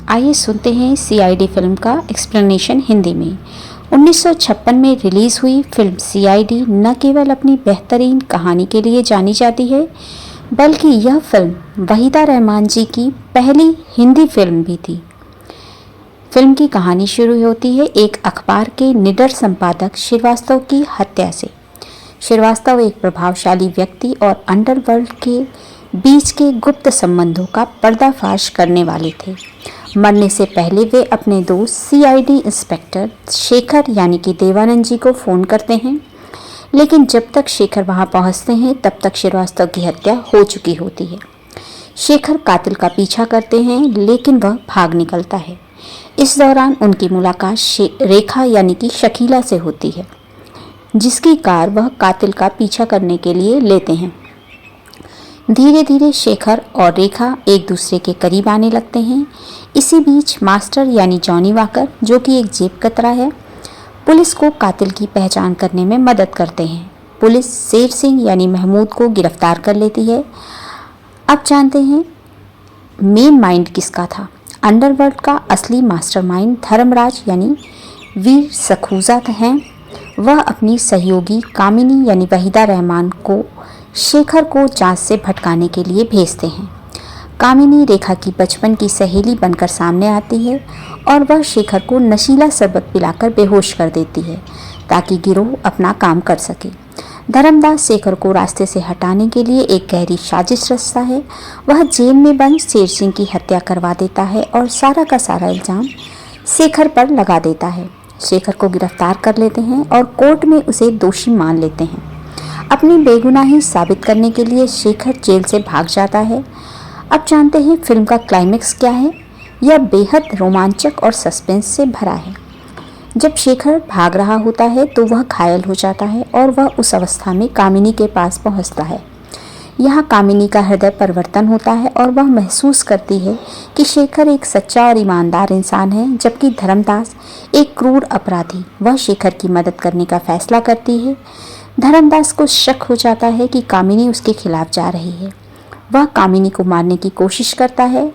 आइए सुनते हैं सीआईडी फिल्म का एक्सप्लेनेशन हिंदी में। 1956 में रिलीज़ हुई फिल्म सीआईडी न केवल अपनी बेहतरीन कहानी के लिए जानी जाती है, बल्कि यह फिल्म वहीदा रहमान जी की पहली हिंदी फिल्म भी थी। फिल्म की कहानी शुरू होती है एक अखबार के निडर संपादक श्रीवास्तव की हत्या से। श्रीवास्तव एक प्रभावशाली व्यक्ति और अंडरवर्ल्ड के बीच के गुप्त संबंधों का पर्दाफाश करने वाले थे। मरने से पहले वे अपने दोस्त सीआईडी इंस्पेक्टर शेखर यानी कि देवानंद जी को फ़ोन करते हैं, लेकिन जब तक शेखर वहां पहुंचते हैं तब तक श्रीवास्तव की हत्या हो चुकी होती है। शेखर कातिल का पीछा करते हैं, लेकिन वह भाग निकलता है। इस दौरान उनकी मुलाकात रेखा यानी कि शकीला से होती है, जिसकी कार वह कातिल का पीछा करने के लिए लेते हैं। धीरे धीरे शेखर और रेखा एक दूसरे के करीब आने लगते हैं। इसी बीच मास्टर यानी जॉनी वाकर, जो कि एक जेब कतरा है, पुलिस को कातिल की पहचान करने में मदद करते हैं। पुलिस शेर सिंह यानी महमूद को गिरफ्तार कर लेती है। अब जानते हैं मेन माइंड किसका था। अंडरवर्ल्ड का असली मास्टरमाइंड धर्मराज यानी वीर सखूजा हैं। वह अपनी सहयोगी कामिनी यानी वहीदा रहमान को शेखर को जांच से भटकाने के लिए भेजते हैं। कामिनी रेखा की बचपन की सहेली बनकर सामने आती है और वह शेखर को नशीला शरबत पिलाकर बेहोश कर देती है ताकि गिरोह अपना काम कर सके। धर्मदास शेखर को रास्ते से हटाने के लिए एक गहरी साजिश रचता है। वह जेल में बंद शेर सिंह की हत्या करवा देता है और सारा का सारा इल्ज़ाम शेखर पर लगा देता है। शेखर को गिरफ्तार कर लेते हैं और कोर्ट में उसे दोषी मान लेते हैं। अपनी बेगुनाही साबित करने के लिए शेखर जेल से भाग जाता है। अब जानते हैं फिल्म का क्लाइमेक्स क्या है। यह बेहद रोमांचक और सस्पेंस से भरा है। जब शेखर भाग रहा होता है तो वह घायल हो जाता है और वह उस अवस्था में कामिनी के पास पहुंचता है। यहाँ कामिनी का हृदय परिवर्तन होता है और वह महसूस करती है कि शेखर एक सच्चा और ईमानदार इंसान है, जबकि धर्मदास एक क्रूर अपराधी। वह शेखर की मदद करने का फैसला करती है। धर्मदास को शक हो जाता है कि कामिनी उसके खिलाफ जा रही है। वह कामिनी को मारने की कोशिश करता है।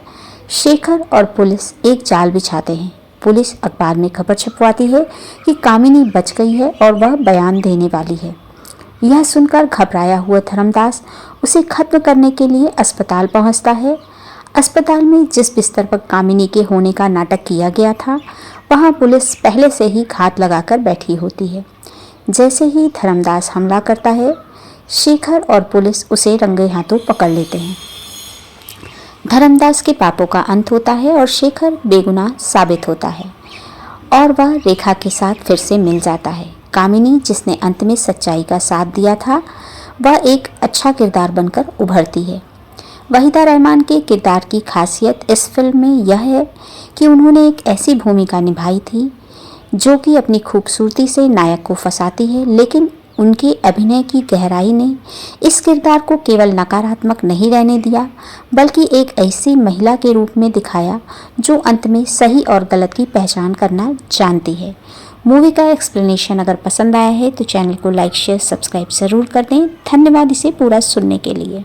शेखर और पुलिस एक जाल बिछाते हैं। पुलिस अखबार में खबर छपवाती है कि कामिनी बच गई है और वह बयान देने वाली है। यह सुनकर घबराया हुआ धर्मदास उसे खत्म करने के लिए अस्पताल पहुंचता है। अस्पताल में जिस बिस्तर पर कामिनी के होने का नाटक किया गया था, वहां पुलिस पहले से ही घात लगाकर बैठी होती है। जैसे ही धर्मदास हमला करता है, शेखर और पुलिस उसे रंगे हाथों पकड़ लेते हैं। धर्मदास के पापों का अंत होता है और शेखर बेगुनाह साबित होता है और वह रेखा के साथ फिर से मिल जाता है। कामिनी, जिसने अंत में सच्चाई का साथ दिया था, वह एक अच्छा किरदार बनकर उभरती है। वहीदा रहमान के किरदार की खासियत इस फिल्म में यह है कि उन्होंने एक ऐसी भूमिका निभाई थी जो कि अपनी खूबसूरती से नायक को फंसाती है, लेकिन उनके अभिनय की गहराई ने इस किरदार को केवल नकारात्मक नहीं रहने दिया, बल्कि एक ऐसी महिला के रूप में दिखाया जो अंत में सही और गलत की पहचान करना जानती है। मूवी का एक्सप्लेनेशन अगर पसंद आया है तो चैनल को लाइक शेयर सब्सक्राइब ज़रूर कर दें। धन्यवाद इसे पूरा सुनने के लिए।